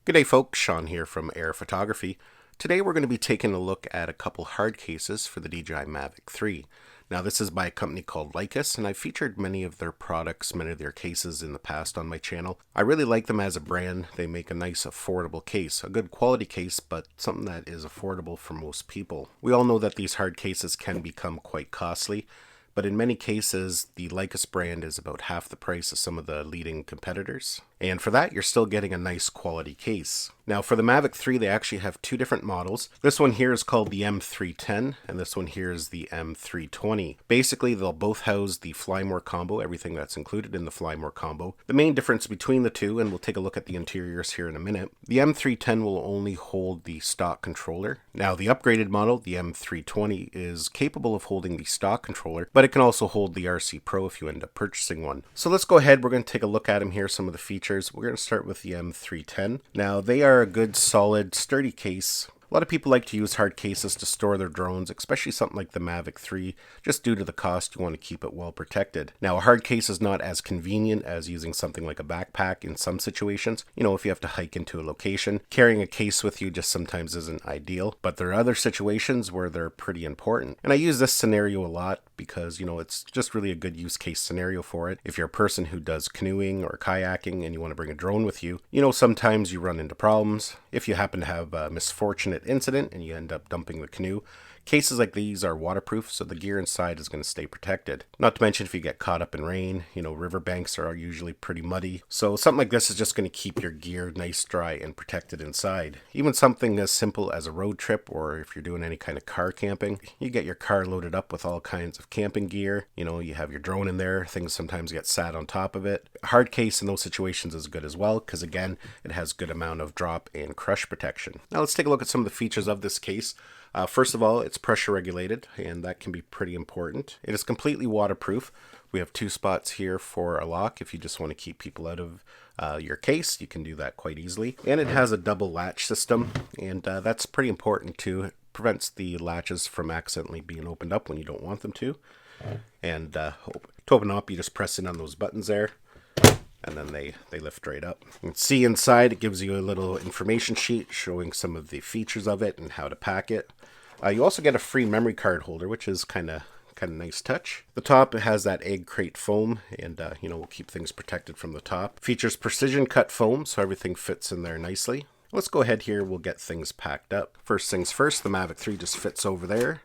Good day folks, Sean here from Air Photography. Today we're going to be taking a look at a couple hard cases for the DJI Mavic 3. Now this is by a company called Lykus, and I've featured many of their products, many of their cases in the past on my channel. I really like them as a brand. They make a nice affordable case, a good quality case, but something that is affordable for most people. We all know that these hard cases can become quite costly, but in many cases, the Lykus brand is about half the price of some of the leading competitors. And for that, you're still getting a nice quality case. Now for the Mavic 3, they actually have two different models. This one here is called the M310, and this one here is the M320. Basically, they'll both house the Fly More combo, everything that's included in the Fly More combo. The main difference between the two, and we'll take a look at the interiors here in a minute, the M310 will only hold the stock controller. Now the upgraded model, the M320, is capable of holding the stock controller, but it can also hold the RC Pro if you end up purchasing one. So let's go ahead, we're going to take a look at them here, some of the features. We're going to start with the M310. Now they are a good, solid, sturdy case. A lot of people like to use hard cases to store their drones, especially something like the Mavic 3. Just due to the cost, you want to keep it well protected. Now, a hard case is not as convenient as using something like a backpack in some situations. You know, if you have to hike into a location, carrying a case with you just sometimes isn't ideal. But there are other situations where they're pretty important. And I use this scenario a lot because, you know, it's just really a good use case scenario for it. If you're a person who does canoeing or kayaking and you want to bring a drone with you, you know, sometimes you run into problems. If you happen to have a misfortunate incident and you end up dumping the canoe, cases like these are waterproof, so the gear inside is going to stay protected. Not to mention if you get caught up in rain, you know, riverbanks are usually pretty muddy. So something like this is just going to keep your gear nice, dry, and protected inside. Even something as simple as a road trip, or if you're doing any kind of car camping, you get your car loaded up with all kinds of camping gear. You know, you have your drone in there, things sometimes get sat on top of it. A hard case in those situations is good as well, because again, it has good amount of drop and crush protection. Now let's take a look at some of the features of this case. First of all, it's pressure regulated, and that can be pretty important. It is completely waterproof. We have two spots here for a lock. If you just want to keep people out of your case, you can do that quite easily. And it has a double latch system, and that's pretty important too. It prevents the latches from accidentally being opened up when you don't want them to. And to open up, you just press in on those buttons there, and then they lift right up. You can see inside it gives you a little information sheet showing some of the features of it and how to pack it. You also get a free memory card holder, which is kind of nice touch. The top, it has that egg crate foam, and you know, will keep things protected from the top. Features precision cut foam, so everything fits in there nicely. Let's go ahead here, we'll get things packed up. First things first, the Mavic 3 just fits over there.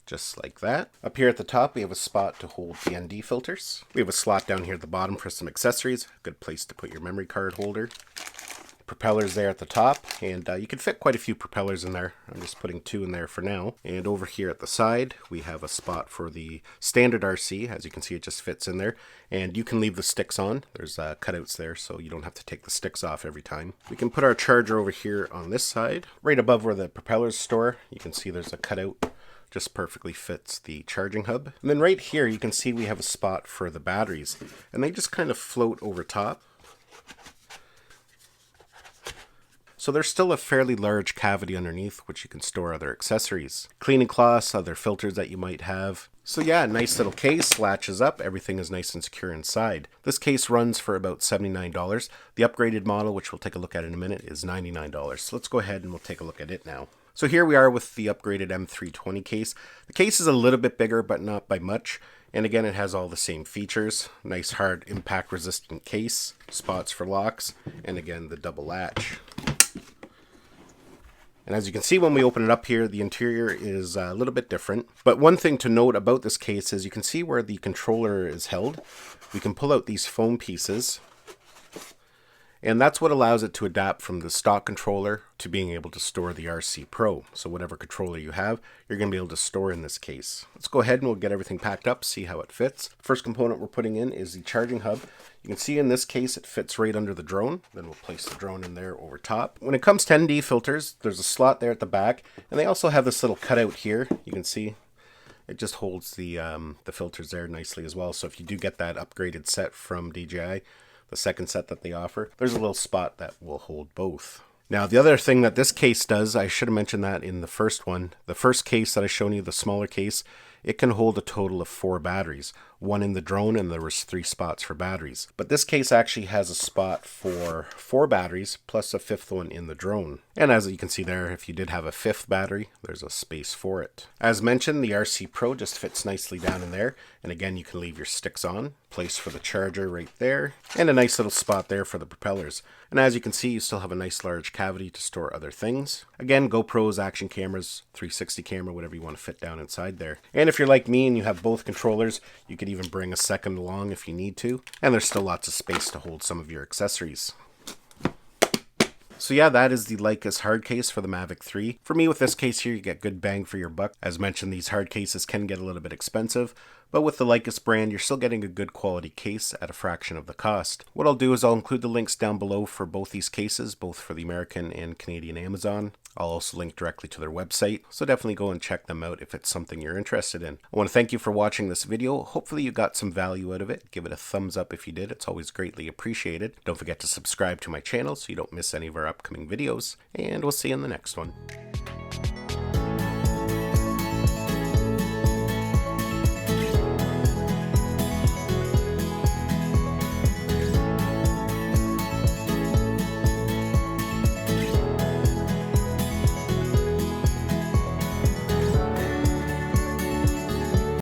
Just like that. Up here at the top, we have a spot to hold the ND filters. We have a slot down here at the bottom for some accessories. Good place to put your memory card holder. Propellers there at the top, and you can fit quite a few propellers in there. I'm just putting two in there for now. And over here at the side, we have a spot for the standard RC. As you can see, it just fits in there. And you can leave the sticks on. There's cutouts there, so you don't have to take the sticks off every time. We can put our charger over here on this side. Right above where the propellers store, you can see there's a cutout. Just perfectly fits the charging hub. And then right here you can see we have a spot for the batteries, and they just kind of float over top. So there's still a fairly large cavity underneath which you can store other accessories. Cleaning cloths, other filters that you might have. So yeah, nice little case, latches up, everything is nice and secure inside. This case runs for about $79. The upgraded model, which we'll take a look at in a minute, is $99. So let's go ahead and we'll take a look at it now. So here we are with the upgraded M320 case. The case is a little bit bigger, but not by much. And again, it has all the same features. Nice, hard, impact-resistant case, spots for locks, and again, the double latch. And as you can see when we open it up here, the interior is a little bit different. But one thing to note about this case is you can see where the controller is held. We can pull out these foam pieces. And that's what allows it to adapt from the stock controller to being able to store the RC Pro. So whatever controller you have, you're going to be able to store in this case. Let's go ahead and we'll get everything packed up, see how it fits. First component we're putting in is the charging hub. You can see in this case it fits right under the drone. Then we'll place the drone in there over top. When it comes to ND filters, there's a slot there at the back, and they also have this little cutout here. You can see it just holds the filters there nicely as well. So if you do get that upgraded set from DJI, the second set that they offer, there's a little spot that will hold both. Now the other thing that this case does, I should have mentioned that in the first one, the first case that I shown you, the smaller case, it can hold a total of 4 batteries. one in the drone, and there was 3 spots for batteries. But this case actually has a spot for 4 batteries plus a 5th one in the drone. And as you can see there, if you did have a 5th battery, there's a space for it. As mentioned, the RC Pro just fits nicely down in there. And again, you can leave your sticks on, place for the charger right there, and a nice little spot there for the propellers. And as you can see, you still have a nice large cavity to store other things. Again, GoPros, action cameras, 360 camera, whatever you want to fit down inside there. And if you're like me and you have both controllers, you could even bring a second along if you need to. And there's still lots of space to hold some of your accessories. So yeah, that is the Lykus hard case for the Mavic 3. For me, with this case here, you get good bang for your buck. As mentioned, these hard cases can get a little bit expensive, but with the Lykus brand, you're still getting a good quality case at a fraction of the cost. What I'll do is I'll include the links down below for both these cases, both for the American and Canadian Amazon. I'll also link directly to their website, so definitely go and check them out if it's something you're interested in. I want to thank you for watching this video. Hopefully you got some value out of it. Give it a thumbs up if you did. It's always greatly appreciated. Don't forget to subscribe to my channel so you don't miss any of our upcoming videos, and we'll see you in the next one.